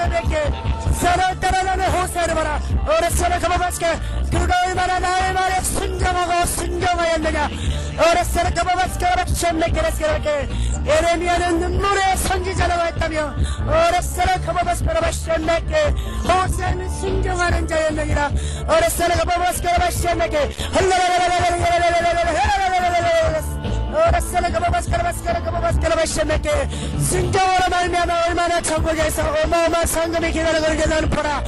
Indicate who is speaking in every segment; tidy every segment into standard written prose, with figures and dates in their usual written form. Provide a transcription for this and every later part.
Speaker 1: 세베게 서로 따라가는 호세를 봐라. 어렸을 가봐봤게 그가 얼마나 나의 말에 순종하고 순종하였느냐. 어렸을 가봐봤게 ሸ맥게레스게 예레미야는 눈물의 선지자라고 했다며 어렸을 가봐봤게 ሸ맥게 호세는 순종하는 자였느니라. 어렸을 가봐봤게 ሸ맥게 순종으로 말미암아 얼마나 천국에서 어마어마한 성금이 기다리고 있는 보라.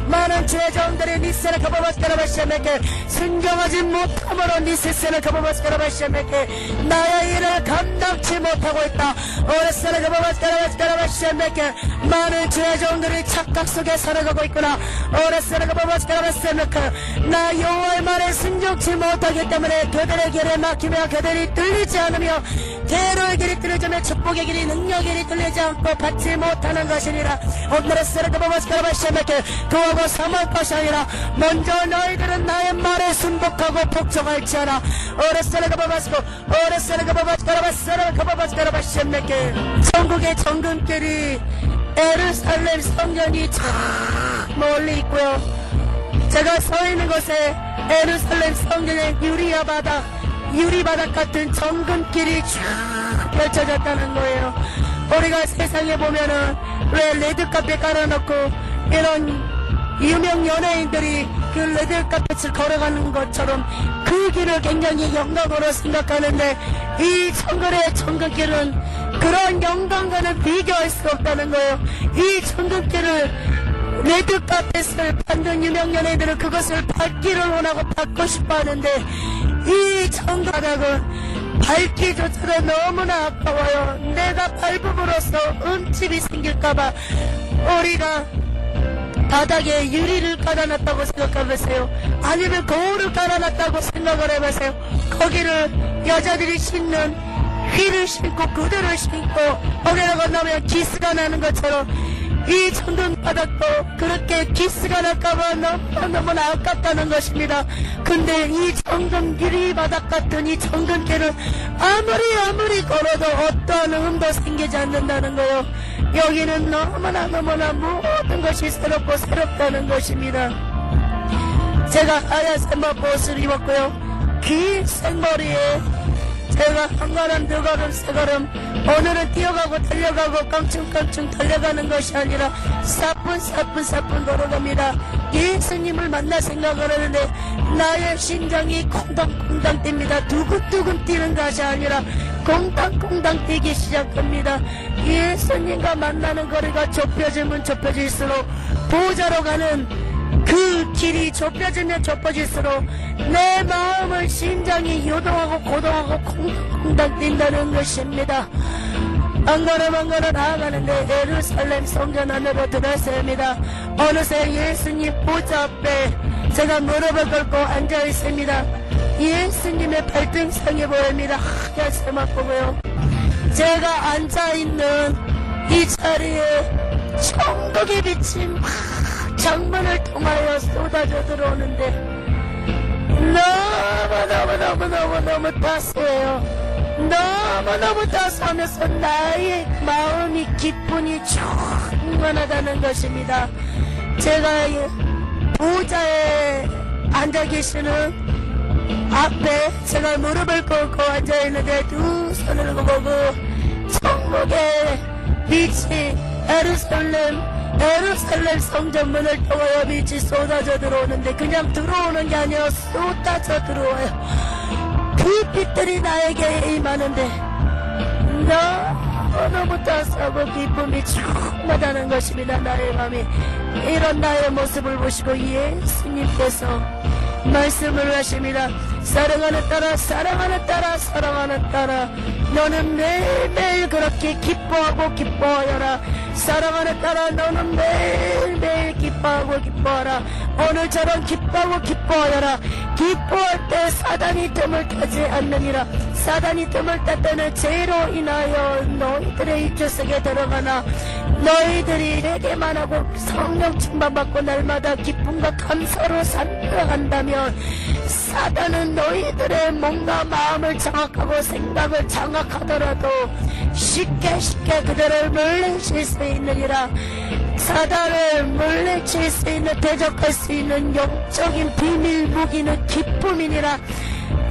Speaker 1: 많은 주의 종들이 니세를 가보바스케라바시메게 순종하지 못함으로 니세세를 가보바스케라바시메게 나의 일을 감당치 못하고 있다. 어레스를 가보바스케라바시메게 많은 주의 종들이 착각 속에 살아가고 있구나. 어레스를 가보바스케라바시메게 나 여호와의 말에 순종치 못하기 때문에 그들의 길에 막히며 그들이 뚫리지 않으며 대로의 길이 뚫려지며 축복의 길이 능력의 길이 뚫리지 않고 받지 못하는 것이니라. 오늘의 스르가바바스카라바시메게 그하고 삼할 것이 아니라 먼저 너희들은 나의 말에 순복하고 복종할지어라. 오레스르가바바스카라바시메게 천국의 정금길이 예루살렘 성전이 저 멀리 있고요. 제가 서 있는 곳에 예루살렘 성전의 유리바닥 같은 정금길이 쭉 펼쳐졌다는 거예요. 우리가 세상에 보면은 왜 레드카펫 깔아놓고 이런 유명 연예인들이 그 레드카펫을 걸어가는 것처럼 그 길을 굉장히 영광으로 생각하는데 이 천국의 정금길은 그런 영광과는 비교할 수 없다는 거예요. 이 정금길을 레드카펫을 받는 유명 연예인들은 그것을 받기를 원하고 받고 싶어 하는데 이 정바닥은 밟기조차도 너무나 아까워요. 내가 밟음으로써 음집이 생길까봐 우리가 바닥에 유리를 깔아놨다고 생각해보세요. 아니면 거울을 깔아놨다고 생각을 해보세요. 거기를 여자들이 신는 휘를 신고 구두를 신고 거기를 건너면 기스가 나는 것처럼 이 정금바닥도 그렇게 기스가 날까봐 너무나 아깝다는 것입니다. 근데 이 정금길이 바닥 같은 이 정금길은 아무리 걸어도 어떠한 음도 생기지 않는다는 거요. 여기는 너무나 모든 것이 새롭다는 것입니다. 제가 하얀 생머리옷을 입었고요. 긴 생머리에 제가 한 걸음 두 걸음 세 걸음 오늘은 뛰어가고 달려가고 깡충깡충 달려가는 것이 아니라 사뿐 걸어갑니다. 예수님을 만나 생각을 하는데 나의 심장이 콩당콩당 뜁니다. 두근두근 뛰는 것이 아니라 콩당콩당 뛰기 시작합니다. 예수님과 만나는 거리가 좁혀지면 좁혀질수록 보좌로 가는 그 길이 좁혀지면 좁혀질수록 내 마음을 심장이 요동하고 고동하고 콩닥콩닥 뛴다는 것입니다. 한 걸음 나아가는데 예루살렘 성전 안으로 들어서입니다. 어느새 예수님 보좌 앞에 제가 무릎을 꿇고 앉아 있습니다. 예수님의 발등상이 보입니다. 하얀 세마포고요. 제가 앉아 있는 이 자리에 천국의 빛이 창문을 통하여 쏟아져 들어오는데 너무 따스해요. 너무 따스하면서 나의 마음이 기분이 충만하다는 것입니다. 제가 보좌에 앉아 계시는 앞에 제가 무릎을 꿇고 앉아 있는데 두 손을 꼽고 천국의 빛이 예루살렘 성전 문을 통하여 빛이 쏟아져 들어오는데 그냥 들어오는 게 아니라 쏟아져 들어와요. 그 빛들이 나에게 임하는데 너무 따스하고 기쁨이 충만하다는 것입니다. 나의 마음이 이런 나의 모습을 보시고 예수님께서 말씀을 하십니다. 사랑하는 딸아 너는 매일매일 그렇게 기뻐하여라. 사랑하는 딸아 너는 매일매일 기뻐하라. 오늘처럼 기뻐하여라. 기뻐할 때 사단이 뜸을 타지 않느니라. 사단이 뜸을 탈 때는 죄로 인하여 너희들의 입주 속에 들어가나 너희들이 회개만 하고 성령 충만받고 날마다 기쁨과 감사로 살아간다면 사단은 너희들의 몸과 마음을 장악하고 생각을 장악하더라도 쉽게 그들을 물리칠 수 있느니라. 사단을 물리칠 수 있는, 대적할 수 있는 영적인 비밀 무기는 기쁨이니라.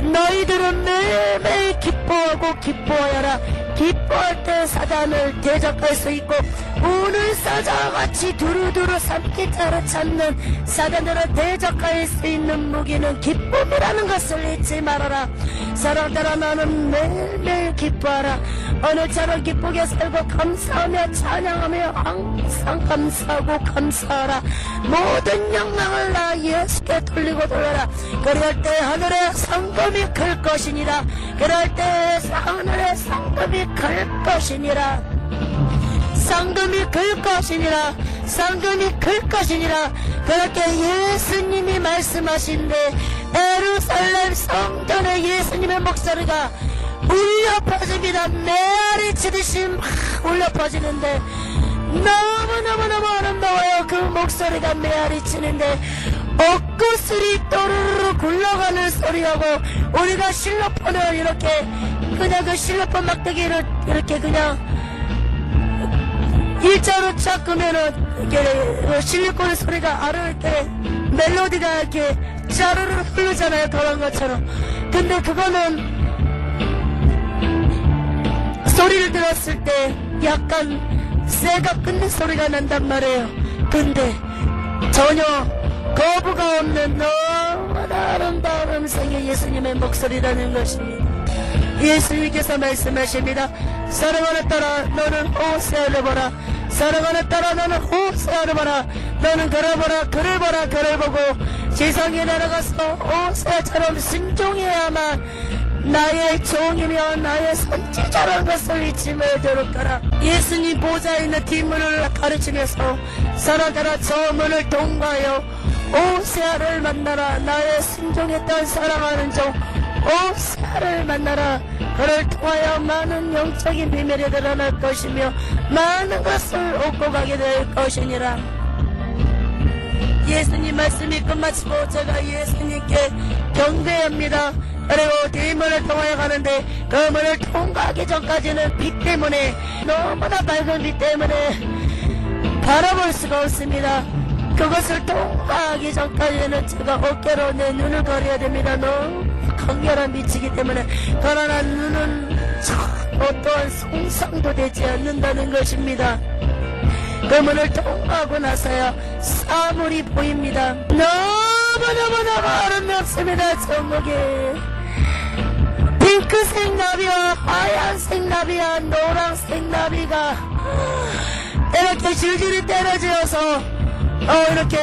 Speaker 1: 너희들은 매일매일 기뻐하고 기뻐하여라. 기뻐할 때 사단을 대적할 수 있고, 오늘 사자와 같이 두루두루 삼키자로 찾는 사단들을 대적할 수 있는 무기는 기쁨이라는 것을 잊지 말아라. 사랑들아, 너는 매일매일 기뻐하라. 오늘처럼 기쁘게 살고 감사하며 찬양하며 항상 감사하고 감사하라. 모든 영광을 나 예수께 돌리고 돌려라. 그럴 때 하늘의 상금이 클 것이니라. 그럴 때 하늘의 상금이 클 것이니라. 상금이 클 것이니라. 상금이 클 것이니라. 그렇게 예수님이 말씀하신데, 예루살렘 성전에 예수님의 목소리가 울려 퍼집니다. 메아리 치듯이 막 울려 퍼지는데 너무너무너무 아름다워요. 그 목소리가 메아리 치는데 옥구슬이 또르르 굴러가는 소리하고, 우리가 실로폰을 이렇게 그냥 그 실로폰 막대기를 이렇게 그냥 일자로 쫙 끄면은 이렇게 실리콘 소리가 이렇게 멜로디가 이렇게 짜르르 흐르잖아요. 그런 것처럼. 근데 그거는 소리를 들었을 때 약간 쇠가 끊는 소리가 난단 말이에요. 근데 전혀 거부가 없는 너무나 아름다운 음성의 예수님의 목소리라는 것입니다. 예수님께서 말씀하십니다. 사랑하는 딸아, 너는 호세아를 보라. 사랑하는 딸아, 너는 호세아를 보라. 너는 그를 보라, 그를 보라, 그를 보고 지상에 내려가서 호세아처럼 순종해야만 나의 종이며 나의 선지자라는 것을 잊지 말도록 하라. 예수님 보좌에 있는 뒷문을 가르치면서 사랑하라, 저 문을 통과하여 호세아를 만나라. 나의 순종했던 사랑하는 종 호세아를 만나라. 그를 통하여 많은 영적인 비밀이 드러날 것이며 많은 것을 얻고 가게 될 것이니라. 예수님 말씀이 끝마치고 제가 예수님께 경배합니다. 그리고 뒷문을 통하여 가는데 그 문을 통과하기 전까지는 빛 때문에, 너무나 밝은 빛 때문에 바라볼 수가 없습니다. 그것을 통과하기 전까지는 제가 어깨로 내 눈을 가려야 됩니다. 너무 강렬한 빛이기 때문에. 그러나 눈은 어떠한 손상도 되지 않는다는 것입니다. 그 문을 통과하고 나서야 사물이 보입니다. 너무너무너무 아름답습니다. 천국이 핑크색 나비와 하얀색 나비와 노란색 나비가 이렇게 줄줄이 떨어져서 이렇게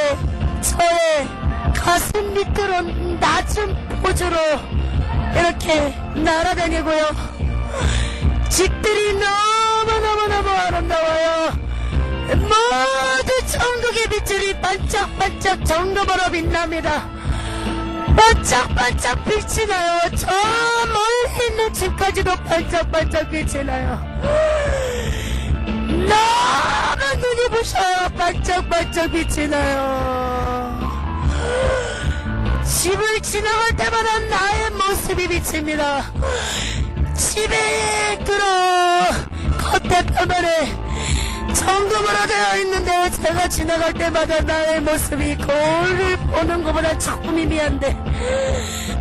Speaker 1: 저의 가슴 밑으로 낮은 포즈로 이렇게 날아다니고요. 집들이 너무너무너무 아름다워요. 모두 천국의 빛들이 반짝반짝 정금으로 빛납니다. 반짝반짝 빛이 나요. 저 멀리 있는 집까지도 반짝반짝 빛이 나요. 너무 눈이 부셔요. 반짝반짝 빛이 나요. 집을 지나갈 때마다 나의 모습이 비칩니다. 집에 들어 겉에 표면에 정금으로 되어 있는데 제가 지나갈 때마다 나의 모습이 거울을 보는 것보다 조금 미미한데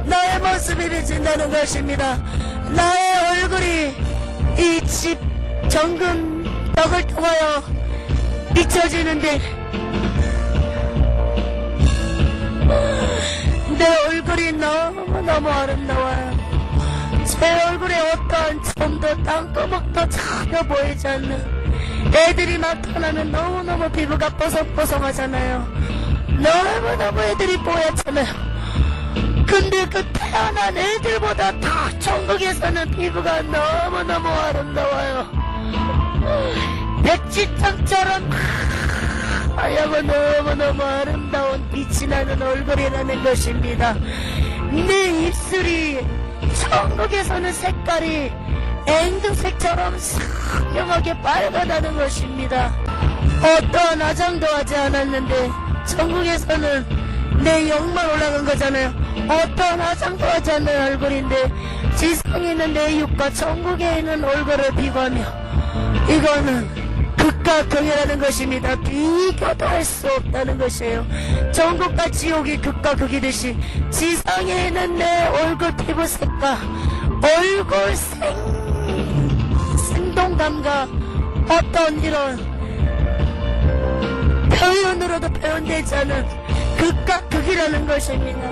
Speaker 1: 나의 모습이 비친다는 것입니다. 나의 얼굴이 이 집 정금 벽을 통하여 비춰지는데 내 얼굴이 너무너무 아름다워요. 제 얼굴에 어떠한 점도 땅구멍도 전혀 보이지 않는, 애들이 나타나면 너무너무 피부가 뽀송뽀송하잖아요. 너무너무 애들이 뽀얗잖아요. 근데 그 태어난 애들보다 다 천국에서는 피부가 너무너무 아름다워요. 백지탕처럼 하얗고 너무너무 아름다운 빛이 나는 얼굴이라는 것입니다. 내 입술이 천국에서는 색깔이 앵두색처럼 선명하게 빨갛다는 것입니다. 어떠한 화장도 하지 않았는데 천국에서는 내 영만 올라간 거잖아요. 어떤 화장도 하지 않는 얼굴인데 지상에 있는 내 육과 천국에 있는 얼굴을 비교하며 이거는 극과 극이라는 것입니다. 비교도 할 수 없다는 것이에요. 천국과 지옥이 극과 극이듯이 지상에 있는 내 얼굴 피부색과 얼굴 생동감과 어떤 이런 표현으로도 표현되지 않은 극과 극이라는 것입니다.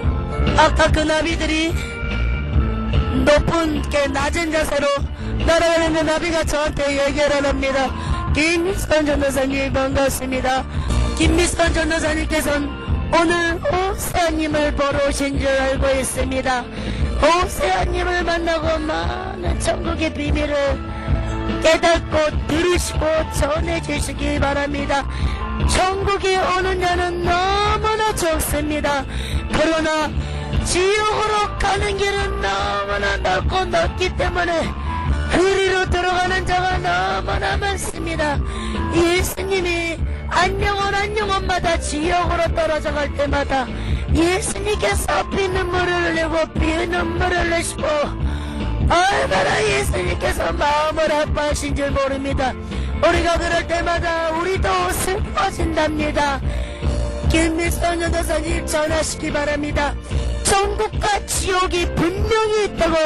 Speaker 1: 아까 그 나비들이 높은 게 낮은 자세로 날아가는 그 나비가 저한테 얘기를 합니다. 김미선 전도사님 반갑습니다. 김미선 전도사님께서는 오늘 오세아님을 보러 오신 줄 알고 있습니다. 오세아님을 만나고 많은 천국의 비밀을 깨닫고 들으시고 전해주시기 바랍니다. 천국에 오는 자는 너무나 적습니다. 그러나 지옥으로 가는 길은 너무나 넓고 넓기 때문에 그리로 들어가는 자가 너무나 많습니다. 예수님이 한 영혼 지옥으로 떨어져 갈 때마다 예수님께서 피눈물을 흘리고 피눈물을 흘리시고 얼마나 예수님께서 마음을 아파하신 줄 모릅니다. 우리가 그럴 때마다 우리도 슬퍼진답니다. 김미선 전도사님 전하시기 바랍니다. 천국과 지옥이 분명히 있다고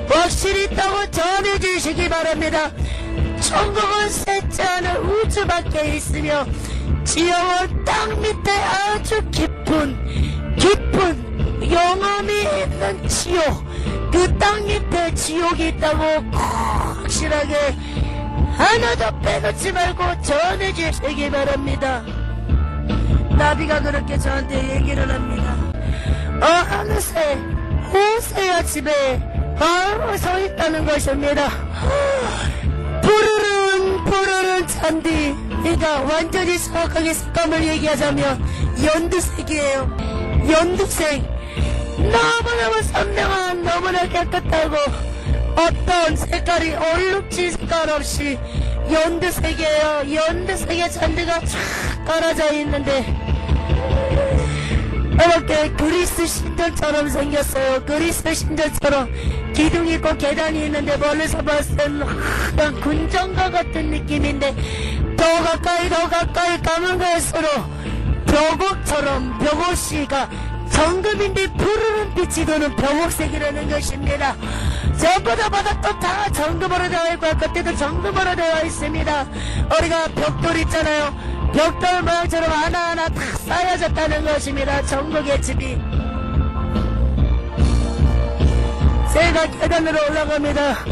Speaker 1: 확실히 있다고 전해주시기 바랍니다. 천국은 셋째 하늘 우주 밖에 있으며 지옥은 땅 밑에 아주 깊은 영험이 있는 지옥, 그 땅 밑에 지옥이 있다고 확실하게 하나도 빼놓지 말고 전해주시기 바랍니다. 나비가 그렇게 저한테 얘기를 합니다. 어느새 호세아 집에 바로 서 있다는 것입니다. 푸르른 잔디, 그러니까 완전히 정확하게 색감을 얘기하자면 연두색이에요. 연두색. 너무너무 선명한, 너무나 깨끗하고 어떤 색깔이 얼룩진 색깔 없이 연두색이에요. 연두색의 잔디가 쫙 깔아져 있는데 이렇게 그리스 신전처럼 생겼어요. 그리스 신전처럼 기둥이 있고 계단이 있는데 멀리서 봤을 때는 그냥 군정과 같은 느낌인데 더 가까이 가면 갈수록 벽옷이가 정금인데 푸르른 빛이 도는 벽옥색이라는 것입니다. 전부 다 바닥도 다 정금으로 되어 있고 그때도 정금으로 되어 있습니다. 우리가 벽돌 있잖아요. 벽돌 모양처럼 하나하나 다 쌓여졌다는 것입니다. 천국의 집이. 제가 계단으로 올라갑니다.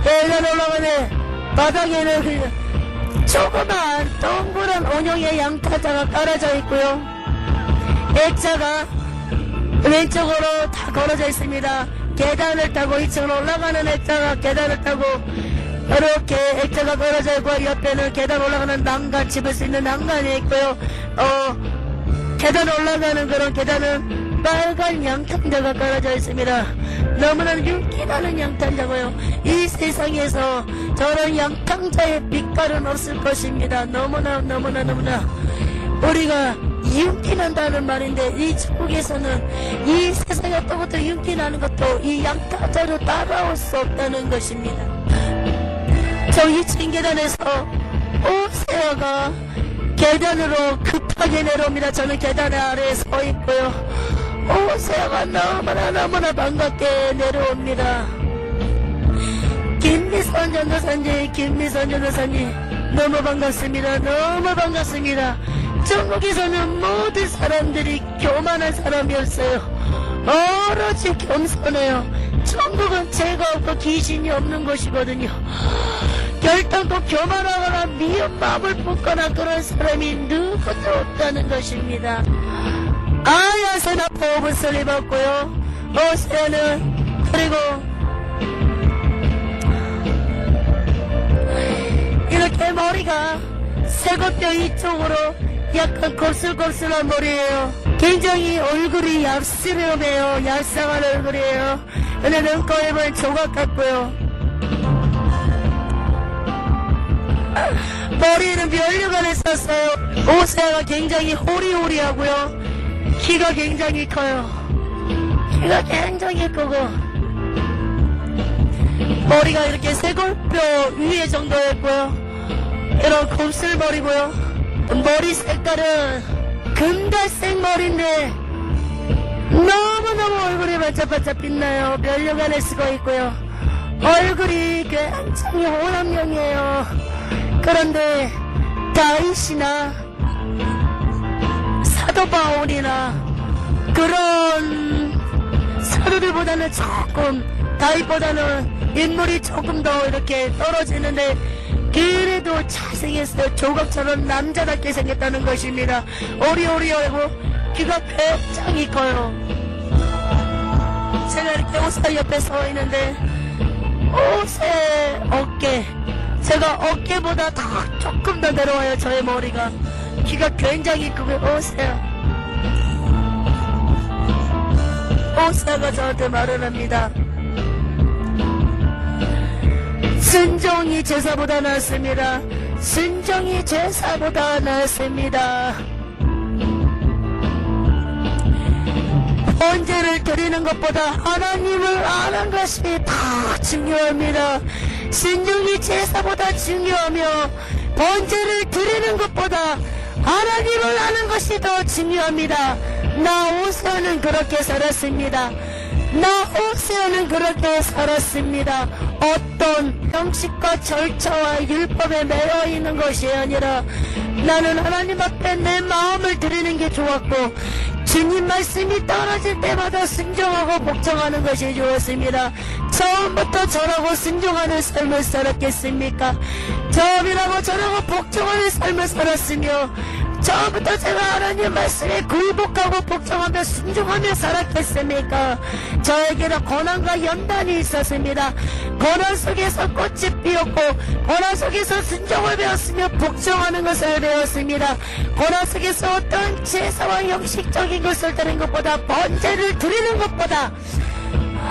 Speaker 1: 계단 올라가네. 바닥에는 조그만 동그란 원형의 양타자가 깔아져 있고요. 액자가 왼쪽으로 다 걸어져 있습니다. 계단을 타고 2층으로 올라가는 액자가 계단을 타고 이렇게 액자가 걸어져 있고 옆에는 계단 올라가는 난간, 집을 수 있는 난간이 있고요. 계단 올라가는 그런 계단은 빨간 양탄자가 깔아져 있습니다. 너무나 윤기나는 양탄자고요. 이 세상에서 저런 양탄자의 빛깔은 없을 것입니다. 너무나 우리가 윤기난다는 말인데 이 천국에서는 이 세상에 어떤 것도 윤기나는 것도 이 양탄자로 따라올 수 없다는 것입니다. 저 2층 계단에서 오세아가 계단으로 급하게 내려옵니다. 저는 계단 아래에 서 있고요. 오세아가 너무나 반갑게 내려옵니다. 김미선 전도사님 너무 반갑습니다. 천국에서는 모든 사람들이 교만한 사람이 없어요. 오로지 겸손해요. 천국은 죄가 없고 귀신이 없는 곳이거든요. 결단코 교만하거나 미운 마음을 품거나 그런 사람이 누구도 없다는 것입니다. 아야세나 보험을 설립했고요. 오세아는 그리고 이렇게 머리가 쇠고뼈 이쪽으로 약간 곱슬곱슬한 머리예요. 굉장히 얼굴이 얍스름해요. 얄쌍한 얼굴이에요. 근데 눈꺼입은 조각 같고요. 머리에는 면류관을 썼어요. 오세아가 굉장히 호리호리하고요. 키가 굉장히 커요. 키가 굉장히 크고 머리가 이렇게 쇄골뼈 위에 정도였고요. 이런 곱슬머리고요. 머리 색깔은 금갈색 머리인데 너무너무 얼굴이 반짝반짝 빛나요. 면류관을 쓰고 있고요. 얼굴이 굉장히 호남형이에요. 그런데 다윗이나 사도 바울이나 그런 사도들보다는 조금 다윗보다는 인물이 조금 더 이렇게 떨어지는데 그래도 잘생겼어요. 조각처럼 남자답게 생겼다는 것입니다. 오리오리하고 귀가 굉장히 커요. 제가 이렇게 옷살 옆에 서 있는데 옷의 어깨, 제가 어깨보다 조금 더 내려와요. 저의 머리가. 귀가 굉장히 크고 오세아가 저한테 말을 합니다. 순종이 제사보다 낫습니다. 순종이 제사보다 낫습니다. 번제를 드리는 것보다 하나님을 아는 것이 더 중요합니다. 순종이 제사보다 중요하며 번제를 드리는 것보다 하나님을 아는 것이 더 중요합니다. 나 오세아는 그렇게 살았습니다. 나 오세아는 그렇게 살았습니다. 어떤 형식과 절차와 율법에 매여 있는 것이 아니라 나는 하나님 앞에 내 마음을 드리는 게 좋았고 주님 말씀이 떨어질 때마다 순종하고 복종하는 것이 좋았습니다. 처음부터 저라고 순종하는 삶을 살았겠습니까? 처음이라고 저라고 복종하는 삶을 살았으며 처음부터 제가 하나님 말씀에 굴복하고 복종하며 순종하며 살았겠습니까? 저에게는 고난과 연단이 있었습니다. 고난 속에서 꽃이 피었고 고난 속에서 순종을 배웠으며 복종하는 것을 배웠습니다. 고난 속에서 어떤 제사와 형식적인 것을 드리는 것보다 번제를 드리는 것보다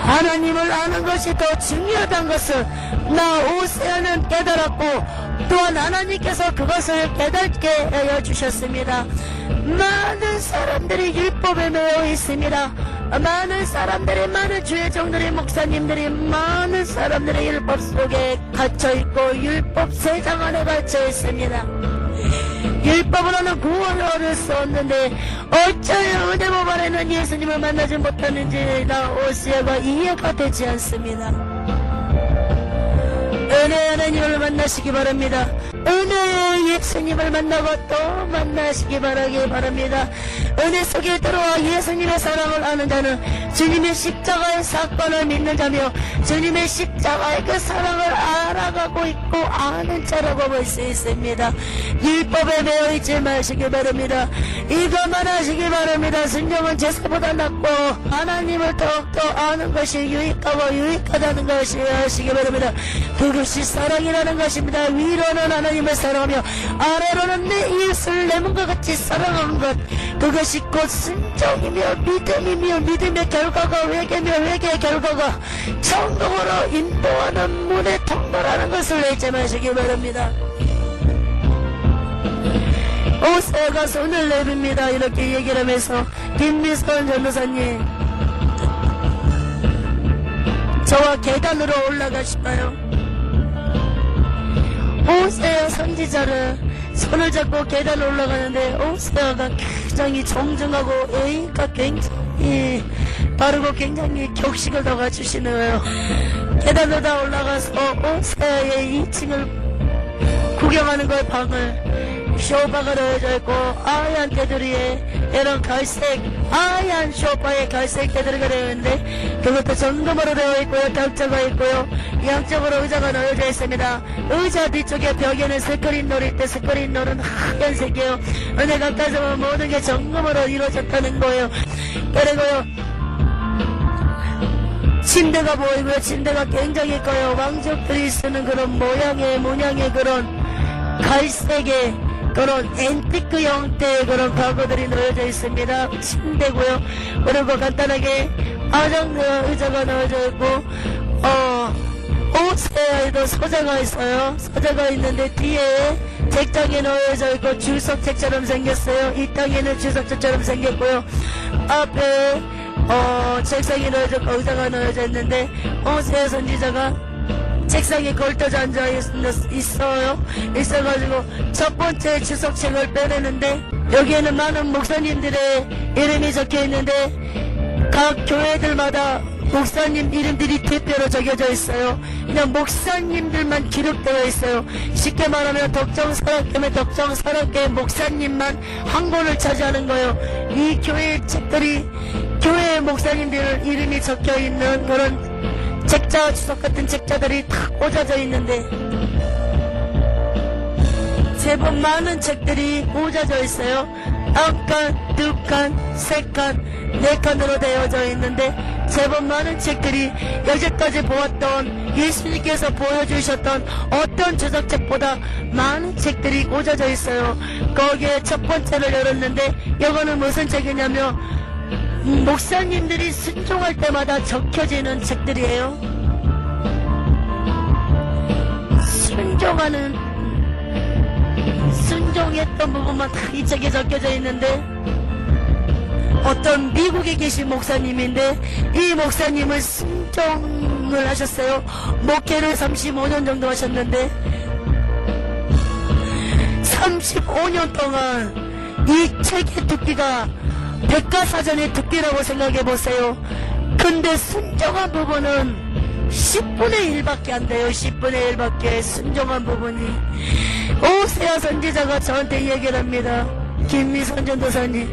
Speaker 1: 하나님을 아는 것이 더 중요하다는 것을 나 오세아는 깨달았고 또한 하나님께서 그것을 깨닫게 하여 주셨습니다. 많은 사람들이 율법에 매여 있습니다. 많은 사람들이, 많은 주의 종들이, 목사님들이 많은 사람들이 율법 속에 갇혀있고 율법 세상 안에 갇혀있습니다. 율법으로는 구원을 얻을 수 없는데 어쩌여 은혜법 안에는 예수님을 만나지 못하는지 나 오세아가 이해가 되지 않습니다. 은혜 하나님을 만나시기 바랍니다. 은혜의 예수님을 만나고 또 만나시기 바랍니다. 은혜 속에 들어와 예수님의 사랑을 아는 자는 주님의 십자가의 사건을 믿는 자며 주님의 십자가의 그 사랑을 알아가고 있고 아는 자라고 볼 수 있습니다. 율법에 매여있지 마시기 바랍니다. 이것만 하시기 바랍니다. 순종은 제사보다 낫고 하나님을 더욱더 아는 것이 유익하고 유익하다는 것이 하시기 바랍니다. 그것이 사랑이라는 것입니다. 위로는 하나님을 사랑하며 아래로는 내 이웃을 내 몸과 같이 사랑하는 것, 그것이 곧 순종이며 믿음이며 믿음의 결과가 회개며 회개의 결과가 천국으로 인도하는 문의 통로라는 것을 잊지 마시기 바랍니다. 오세아가 손을 내밉니다. 이렇게 얘기를 하면서 김미선 전도사님, 저와 계단으로 올라가실까요? 오세아 선지자를 손을 잡고 계단을 올라가는데 오세아가 굉장히 정중하고 예의가 굉장히 바르고 굉장히 격식을 더 갖추시는 거예요. 계단으로 다 올라가서 오세아의 2층을 구경하는 거예요. 방을 쇼파가 놓여져 있고 하얀 테두리에 이런 갈색 하얀 쇼파에 갈색 테두리가 되어 있는데 그것도 정금으로 되어 있고요. 벽자가 있고요. 양쪽으로 의자가 놓여져 있습니다. 의자 뒤쪽에 벽에는 스크린 놀이때 스크린 놀은 하얀색이에요. 은혜 가까이서 보면 모든 게 정금으로 이루어졌다는 거예요. 그리고요, 침대가 보이고요. 침대가 굉장히 커요. 왕족들이 쓰는 그런 문양의 그런 갈색의 그런 앤티크 형태의 그런 가구들이 놓여져 있습니다. 침대고요. 그리고 간단하게 아장 의자가 놓여져 있고 오세아에도 서재가 있어요. 서재가 있는데 뒤에 책장에 놓여져 있고 주석책처럼 생겼어요. 이 땅에는 주석책처럼 생겼고요. 앞에 책상에 놓여져 있고 의자가 놓여져 있는데 호세아 선지자가 책상에 걸터져 앉아 있어가지고 첫 번째 주석책을 빼내는데 여기에는 많은 목사님들의 이름이 적혀 있는데 각 교회들마다 목사님 이름들이 대표로 적혀져 있어요. 그냥 목사님들만 기록되어 있어요. 쉽게 말하면 덕정사랑교회 목사님만 한 권을 차지하는 거예요. 이 교회 책들이 교회 목사님들 이름이 적혀 있는 그런 책자, 주석 같은 책자들이 다 꽂아져 있는데 제법 많은 책들이 꽂아져 있어요. 한 칸, 두 칸, 세 칸, 네 칸으로 되어져 있는데 제법 많은 책들이 여태까지 보았던 예수님께서 보여주셨던 어떤 주석책보다 많은 책들이 꽂아져 있어요. 거기에 첫 번째를 열었는데 이거는 무슨 책이냐면 목사님들이 순종할 때마다 적혀지는 책들이에요. 순종했던 부분만 다 이 책에 적혀져 있는데 어떤 미국에 계신 목사님인데 이 목사님은 순종을 하셨어요. 목회를 35년 정도 하셨는데 35년 동안 이 책의 두께가 백과사전의 두께라고 생각해보세요. 근데 순종한 부분은 10분의 1밖에 안 돼요. 10분의 1밖에 순종한 부분이. 호세아 선지자가 저한테 얘기를 합니다. 김미선 전도사님,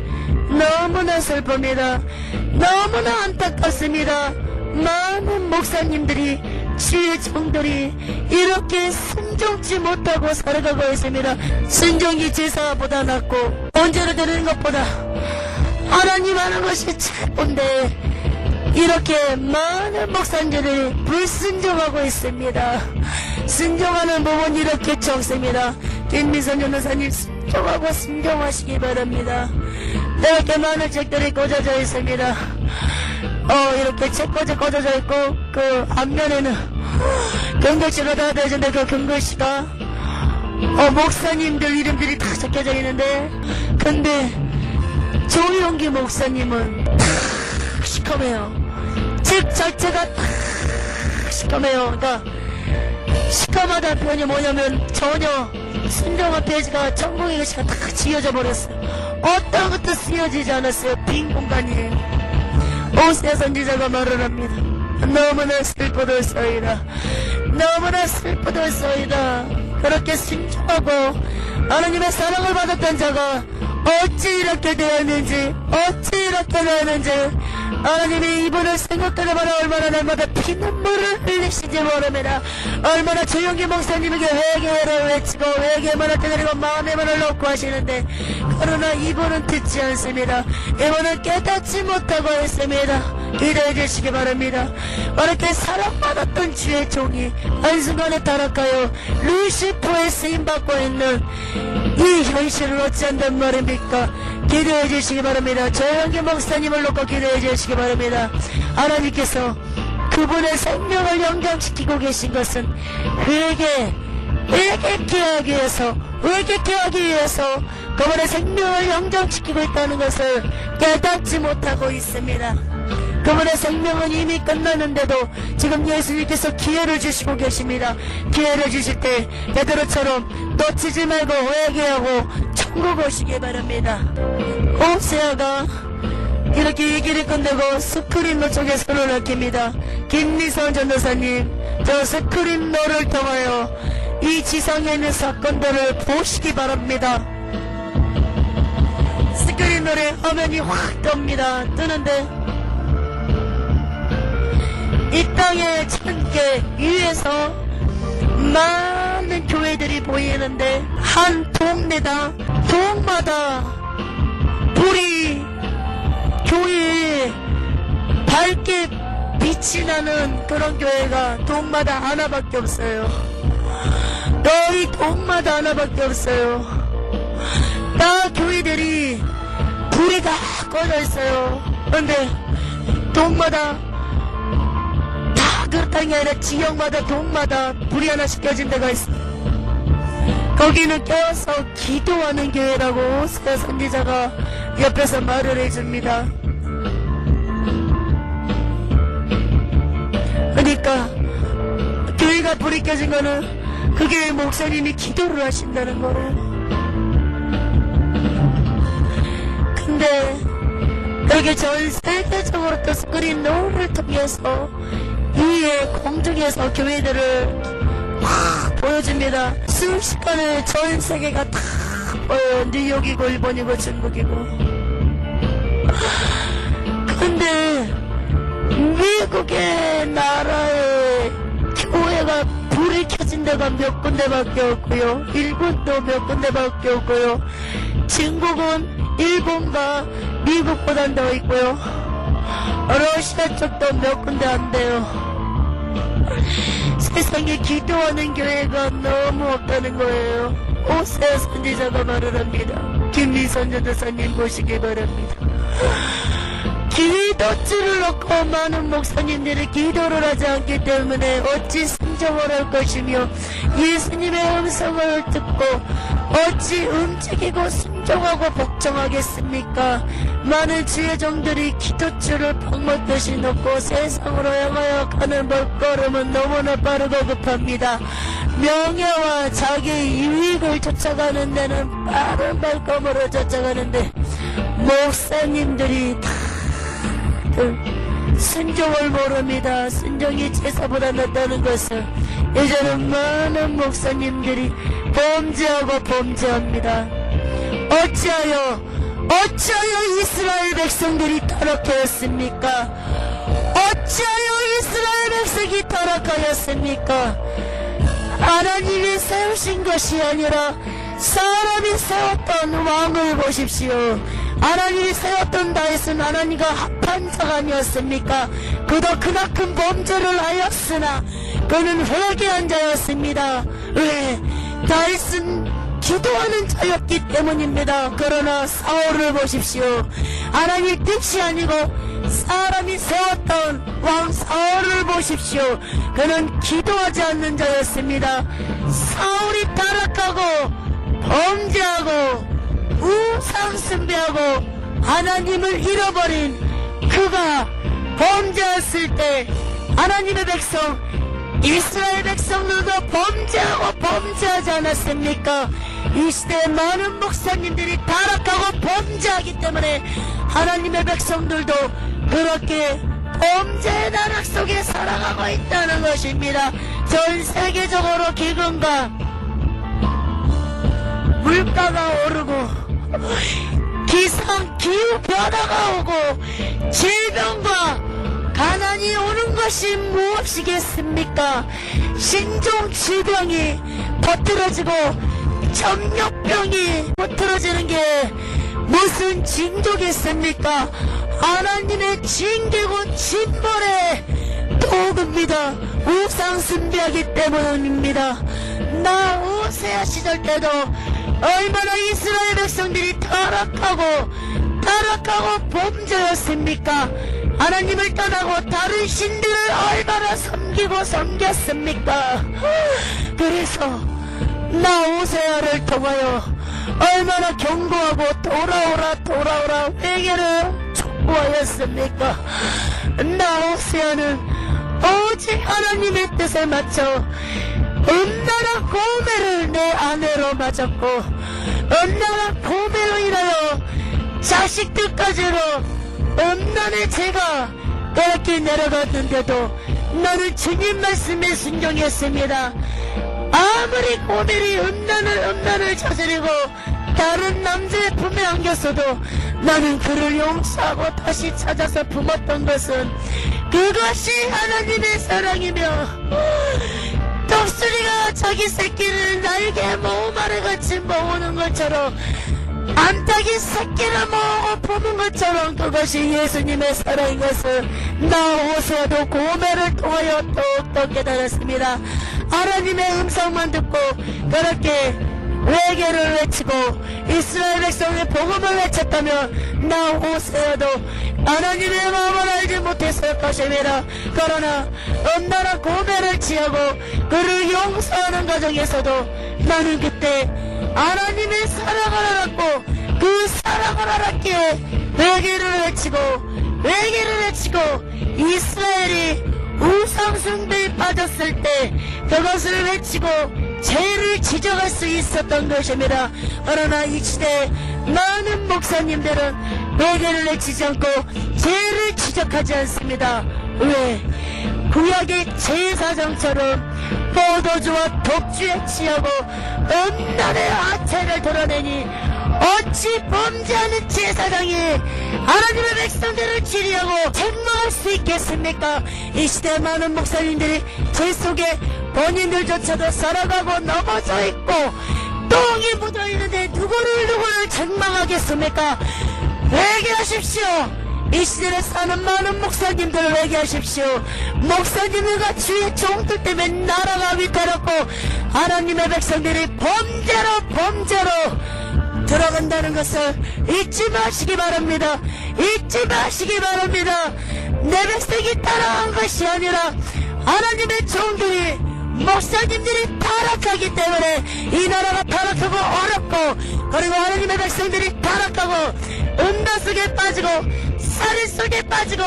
Speaker 1: 너무나 슬픕니다. 너무나 안타깝습니다. 많은 목사님들이 지혜종들이 이렇게 순종치 못하고 살아가고 있습니다. 순종이 제사보다 낫고 언제로 드리는 것보다 하나님 하는 것이 최고인데 이렇게 많은 목사님들이 불순종하고 있습니다. 순종하는 부분이 이렇게 적습니다. 김미선 전도사님 순종하고 순종하시기 바랍니다. 이렇게 많은 책들이 꽂아져 있습니다. 이렇게 책 꽂아져 있고 그 앞면에는 경글씨가 다 되어있는데 그 경글씨가 목사님들 이름들이 다 적혀져 있는데 근데 조용기 목사님은 탁 시커매요. 책 자체가 탁 시커매요. 그러니까 시커마다 표현이 뭐냐면 전혀 순종한 페이지가 천국의 글씨가 다 지어져 버렸어요. 어떤 것도 쓰여지지 않았어요. 빈 공간이에요. 호세아 선지자가 말을 합니다. 너무나 슬프도소이다. 너무나 슬프도소이다. 그렇게 순종하고 하나님의 사랑을 받았던 자가 어찌 이렇게 되었는지 하나님이 이분을 생각하려면 얼마나 날마다 피눈물을 흘리시지 모릅니다. 얼마나 조용기 목사님에게 회개를 외치고 회개만 할 때 그리고 마음의 문을 놓고 하시는데 그러나 이분은 듣지 않습니다. 이분은 깨닫지 못하고 있습니다. 기도해 주시기 바랍니다. 이렇게 사랑받았던 주의 종이 한순간에 타락하여 루시퍼에 쓰임받고 있는 이 현실을 어찌한단 말입니까? 기도해 주시기 바랍니다. 조용기 목사님을 놓고 기도해 주시기 바랍니다. 하나님께서 그분의 생명을 영장시키고 계신 것은 회개케 하기 위해서 그분의 생명을 영장시키고 있다는 것을 깨닫지 못하고 있습니다. 그분의 생명은 이미 끝났는데도 지금 예수님께서 기회를 주시고 계십니다. 기회를 주실 때 베드로처럼 놓치지 말고 회개하고 천국 오시기 바랍니다. 호세아가 이렇게 얘기를 끝내고 스크린로 쪽에 손을 얹힙니다. 김미선 전도사님, 저 스크린로를 통하여 이 지상에 있는 사건들을 보시기 바랍니다. 스크린로에 화면이 확 뜹니다. 뜨는데 이 땅의 천개 위에서 많은 교회들이 보이는데 한 동마다 불이 교회에 밝게 빛이 나는 그런 교회가 동마다 하나밖에 없어요. 너희 동마다 하나밖에 없어요. 다 교회들이 불이 다 꺼져 있어요. 그런데 동마다 그렇다는 게 아니라 지역마다 동마다 불이 하나씩 켜진 데가 있어요. 거기는 깨어서 기도하는 교회라고 오세아 선지자가 옆에서 말을 해줍니다. 그러니까 교회가 불이 켜진 거는 그 교회 목사님이 기도를 하신다는 거예요. 근데 그렇게 전 세계적으로 또 스크린 노를 통해서 위에 공중에서 교회들을 보여줍니다. 순식간에 전 세계가 다 보여요. 뉴욕이고 일본이고 중국이고. 근데 미국의 나라에 교회가 불이 켜진 데가 몇 군데밖에 없고요. 일본도 몇 군데밖에 없고요. 중국은 일본과 미국보단 더 있고요. 러시아 쪽도 몇 군데 안 돼요. 세상에 기도하는 교회가 너무 없다는 거예요. 오세아 선지자가 말을 합니다. 김미선 전도사님 보시기 바랍니다. 기도줄을 놓고 많은 목사님들이 기도를 하지 않기 때문에 어찌 순종을 할 것이며 예수님의 음성을 듣고 어찌 움직이고 순종하고 복종하겠습니까? 많은 주의 종들이 기도줄을 방망듯이 놓고 세상으로 향하여 가는 발걸음은 너무나 빠르고 급합니다. 명예와 자기의 이익을 쫓아가는 데는 빠른 발걸음으로 쫓아가는데 목사님들이 다 순종을 모릅니다. 순종이 제사보다 낫다는 것을 이제는 많은 목사님들이 범죄합니다. 어찌하여 이스라엘 백성들이 타락하였습니까? 어찌하여 이스라엘 백성이 타락하였습니까? 하나님이 세우신 것이 아니라 사람이 세웠던 왕을 보십시오. 하나님이 세웠던 다윗은 하나님과 합한 자가 아니었습니까? 그도 그만큼 범죄를 하였으나 그는 회개한 자였습니다. 왜? 다윗은 기도하는 자였기 때문입니다. 그러나 사울을 보십시오. 하나님 뜻이 아니고 사람이 세웠던 왕 사울을 보십시오. 그는 기도하지 않는 자였습니다. 사울이 타락하고 범죄하고 우상 숭배하고 하나님을 잃어버린 그가 범죄했을 때 하나님의 백성 이스라엘 백성들도 범죄하고 범죄하지 않았습니까? 이 시대에 많은 목사님들이 타락하고 범죄하기 때문에 하나님의 백성들도 그렇게 범죄의 나락 속에 살아가고 있다는 것입니다. 전 세계적으로 기근과 물가가 오르고 기후 변화가 오고 질병과 가난이 오는 것이 무엇이겠습니까? 신종질병이 퍼뜨려지고 청력병이 퍼뜨려지는 게 무슨 징조겠습니까? 하나님의 징계고 진벌의 도구입니다. 우상 숭배하기 때문입니다. 나 오세아 시절 때도 얼마나 이스라엘 백성들이 타락하고 범죄였습니까? 하나님을 떠나고 다른 신들을 얼마나 섬겼습니까? 그래서 나 오세아를 통하여 얼마나 경고하고 돌아오라 회개를 촉구하였습니까? 나 오세아는 오직 하나님의 뜻에 맞춰 음란한 고매를 내 아내로 맞았고 음란한 고매로 인하여 자식들까지로 음란의 죄가 그렇게 내려갔는데도 나는 주님 말씀에 순종했습니다. 아무리 고멜이 음란을 저지르고 다른 남자의 품에 안겼어도 나는 그를 용서하고 다시 찾아서 품었던 것은 그것이 하나님의 사랑이며 독수리가 자기 새끼를 날개 모음알에 같이 모으는 것처럼 암탉이 새끼를 모으고 품은 것처럼 그것이 예수님의 사랑인 것을 나 오세아도 고멜을 통하여 더욱더 깨달았습니다. 하나님의 음성만 듣고 그렇게 외계를 외치고 이스라엘 백성의 복음을 외쳤다면 나 호세아도 하나님의 마음을 알지 못했을 것입니다. 그러나 언나라 고배를 취하고 그를 용서하는 과정에서도 나는 그때 하나님의 사랑을 알았고 그 사랑을 알았기에 외계를 외치고 이스라엘이 우상숭배에 빠졌을 때 그것을 외치고 죄를 지적할 수 있었던 것입니다. 그러나 이 시대에 많은 목사님들은 외계를 외치지 않고 죄를 지적하지 않습니다. 왜? 구약의 제사장처럼 포도주와 독주에 취하고 음란의 하체를 드러내니 어찌 범죄하는 제사장이 하나님의 백성들을 치리하고 책망할 수 있겠습니까? 이 시대 많은 목사님들이 죄 속에 본인들조차도 살아가고 넘어져 있고 똥이 묻어있는데 누구를 책망하겠습니까? 회개하십시오. 이 시대에 사는 많은 목사님들을 회개하십시오. 목사님들과 주의 종들 때문에 나라가 위태롭고 하나님의 백성들이 범죄로 들어간다는 것을 잊지 마시기 바랍니다. 잊지 마시기 바랍니다. 내 백성이 따라한 것이 아니라 하나님의 종들이 목사님들이 타락하기 때문에 이 나라가 타락하고 어렵고 그리고 하나님의 백성들이 타락하고 음란 속에 빠지고 살인 속에 빠지고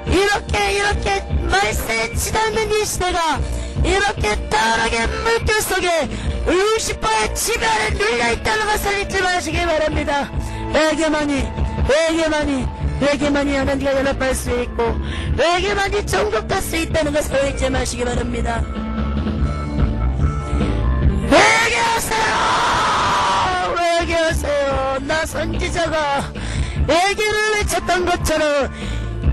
Speaker 1: 이렇게 말세에 치닫는 이 시대가 이렇게 타락의 물결 속에 루시퍼의 지배에 눌려있다는 것을 잊지 마시기 바랍니다. 외계만이 하나님과 연합할 수 있고 외계만이 정복할 수 있다는 것을 잊지 마시기 바랍니다. 회개하세요. 나 선지자가 회개를 외쳤던 것처럼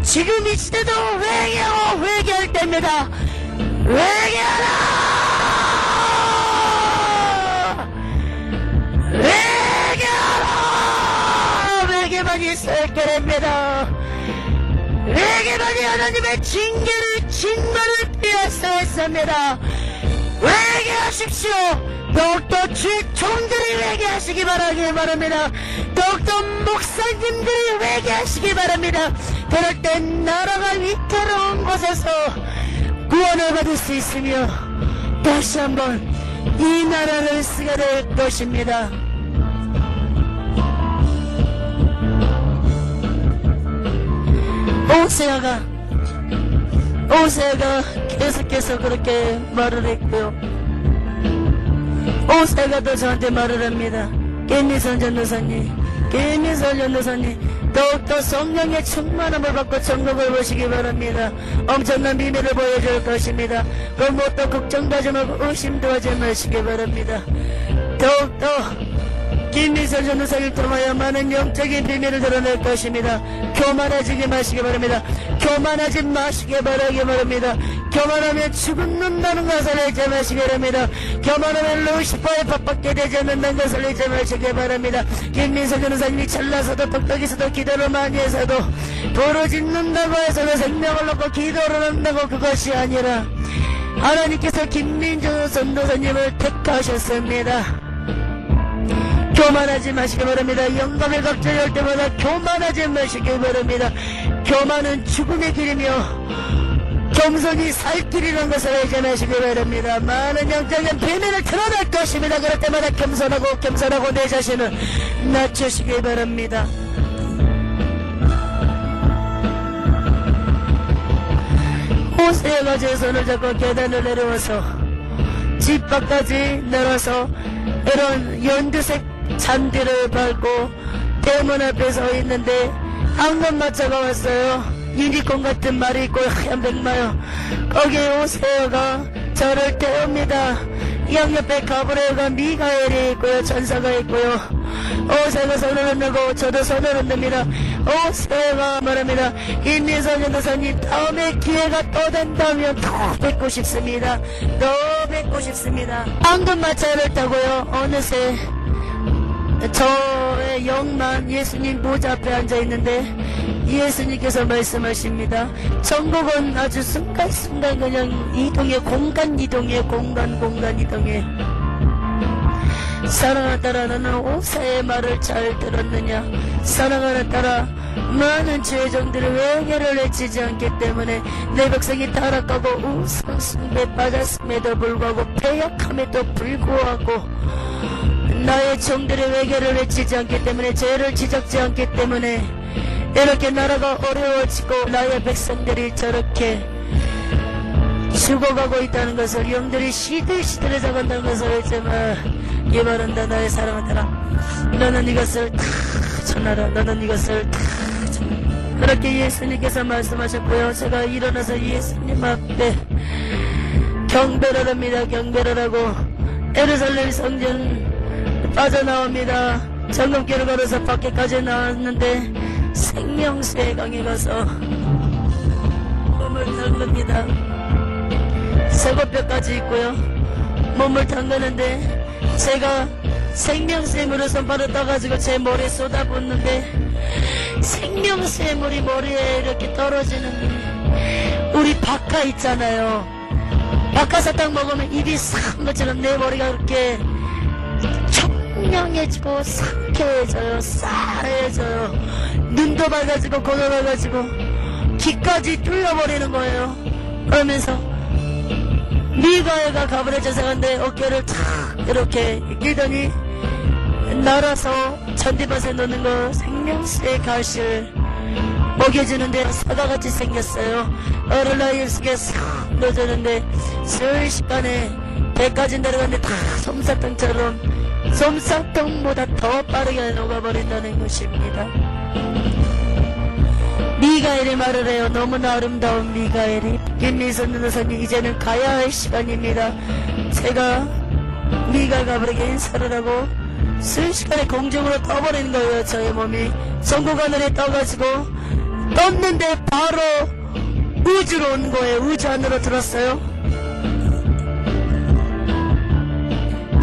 Speaker 1: 지금 이 시대도 회개할 때입니다. 회개하라! 회개만이 해결됩니다. 회개만이 하나님의 징벌을 피할 수 있습니다. 회개하십시오. 더욱더 주의 종들이 회개하시기 바랍니다. 더욱더 목사님들이 회개하시기 바랍니다. 그럴 때 나라가 위태로운 곳에서 구원을 받을 수 있으며 다시 한번 이 나라를 쓰게 될 것입니다. 오세아가 계속해서 그렇게 말을 했고요. 오세아가도 저한테 말을 합니다. 김미선 전도사님 더욱더 성령의 충만함을 받고 천국을 보시기 바랍니다. 엄청난 비밀을 보여줄 것입니다. 그럼 또 걱정하지 말고 의심도 하지 마시기 바랍니다. 더욱더 김미선 전도사를 통하여 많은 영적인 비밀을 드러낼 것입니다. 교만하지 마시기 바랍니다. 교만하지 마시기 바랍니다. 교만하면 죽는다는 것을 잊지 마시기 바랍니다. 교만하면 루시퍼에 밥받게 되지 않는다는 것을 잊지 마시기 바랍니다. 김미선 전도사님이 잘나서도 똑똑해서도 기도를 많이 해서도 도로 짓는다고 해서도 생명을 놓고 기도를 한다고 그것이 아니라 하나님께서 김민주 전도사님을 택하셨습니다. 교만하지 마시기 바랍니다. 영광의 각자에 올 때마다 교만하지 마시기 바랍니다. 교만은 죽음의 길이며 겸손이 살 길이라는 것을 알지 마시기 바랍니다. 많은 영적인 비밀을 드러낼 것입니다. 그럴 때마다 겸손하고 내 자신을 낮추시기 바랍니다. 호세아가 제 손을 잡고 계단을 내려와서 집 밖까지 내려서 이런 연두색 잔디를 밟고 대문 앞에 서 있는데 황금마차가 왔어요. 유니콘 같은 말이 있고 하얀 백마요. 거기에 오세아가 저를 태웁니다. 양옆에 가브리엘과 미가엘이 있고요. 천사가 있고요. 오세아가 손을 흔들고 저도 손을 흔듭니다. 오세아가 말합니다. 김미선 전도사님 다음에 기회가 또 된다면 더 뵙고 싶습니다. 황금마차를 타고요. 어느새 저의 영만 예수님 보좌 앞에 앉아있는데 예수님께서 말씀하십니다. 천국은 아주 순간순간 그냥 이동해. 공간 이동해. 사랑하는 딸아 너는 오사의 말을 잘 들었느냐. 사랑하는 딸아 많은 죄종들이 외개를 해치지 않기 때문에 내 백성이 타락하고 우상숭배에 빠졌음에도 불구하고 패역함에도 불구하고 나의 종들이 외개를 해치지 않기 때문에 죄를 지적지 않기 때문에 이렇게 나라가 어려워지고 나의 백성들이 저렇게 죽어가고 있다는 것을 영들이 시들시들해져 간다는 것을 이제 말한다. 나의 사랑하는 딸아 너는 이것을 다 전하라. 너는 이것을 다 전하라. 그렇게 예수님께서 말씀하셨고요. 제가 일어나서 예수님 앞에 경배를 합니다. 경배를 하고 예루살렘 성전 빠져나옵니다. 정금길을 걸어서 밖에까지 나왔는데 생명수의 강에 가서 몸을 담급니다. 새고뼈까지 있고요. 몸을 담그는데 제가 생명수의 물을 손바로 떠가지고 제 머리에 쏟아붓는데 생명수의 물이 머리에 이렇게 떨어지는데 우리 박하 있잖아요. 박하사탕 먹으면 입이 싹 것처럼 내 머리가 그렇게 청량해지고 상쾌해져요. 싸해져요. 눈도 밝아지고 코도 밝아지고 귀까지 뚫려버리는 거예요. 그러면서 미가엘과 가브리엘 제사장인데 어깨를 탁 이렇게 끼더니 날아서 잔디밭에 넣는 거 생명수의 가시를 먹여주는데 사과같이 생겼어요. 어른아이 속에 싹 넣어주는데 순식간에 배까지 내려갔는데 다 솜사탕처럼 솜사탕보다 더 빠르게 녹아버린다는 것입니다. 미가엘이 말을 해요. 너무나 아름다운 미가엘이 김미선 누나선이 이제는 가야 할 시간입니다. 제가 미가엘 가브리엘에게 인사를 하고 순식간에 공중으로 떠버리는 거예요. 저의 몸이 전국 하늘에 떠가지고 떴는데 바로 우주로 온 거예요. 우주 안으로 들었어요.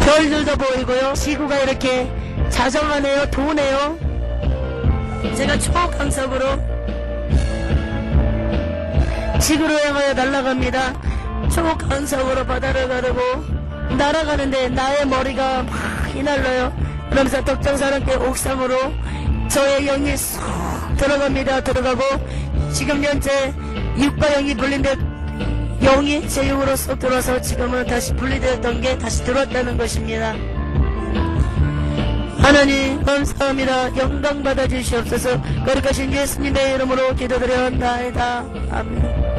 Speaker 1: 별들도 보이고요. 지구가 이렇게 자정하네요. 도네요. 제가 초강석으로 지구로 향하여 날아갑니다. 초강석으로 바다를 가르고 날아가는데 나의 머리가 막 휘날려요. 그러면서 덕정사람께 옥상으로 저의 영이 쏙 들어갑니다. 들어가고 지금 현재 육과 영이 분리돼 영이 제 영으로 쏙 들어와서 지금은 다시 분리되었던 게 다시 들어왔다는 것입니다. 하나님 감사합니다. 영광 받아주시옵소서. 거룩하신 예수님의 이름으로 기도드려옵나이다. 아멘.